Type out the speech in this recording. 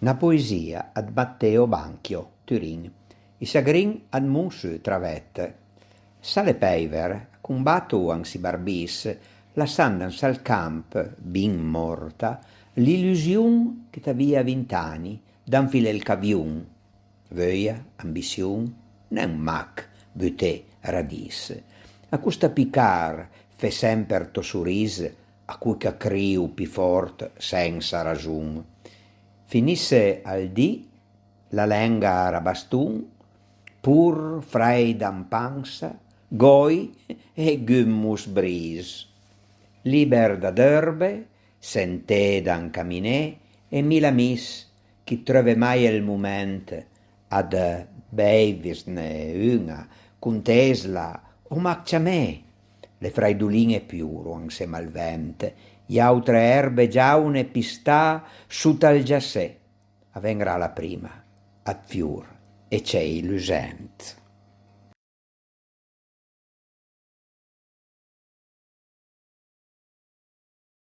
Una poesia ad Matteo Banchio, Turin. I sagrin ad Monsu travet. Sale peiver, combatto ansi barbis, lassandan sal camp, bin morta, l'illusion che t'avia 20 anni, d'anfile il caviun. Vöia, ambition, n'è un mac, buté, radis. A custa picar, fe semper to suris, a cui che criu pi fort, senza ragion. Finisse al dì, la lenga a rabastun, pur frei pansa, goi e gummus bris. Liber da derbe, sentè dan caminè, e mila mis, chi trove mai il moment ad beivisne una, contesla o macciamè, le fraiduline piuro insieme al vente, gli altre erbe giaune pistà su tal giassè, avvengrà la prima, ad fiur e c'è illusent.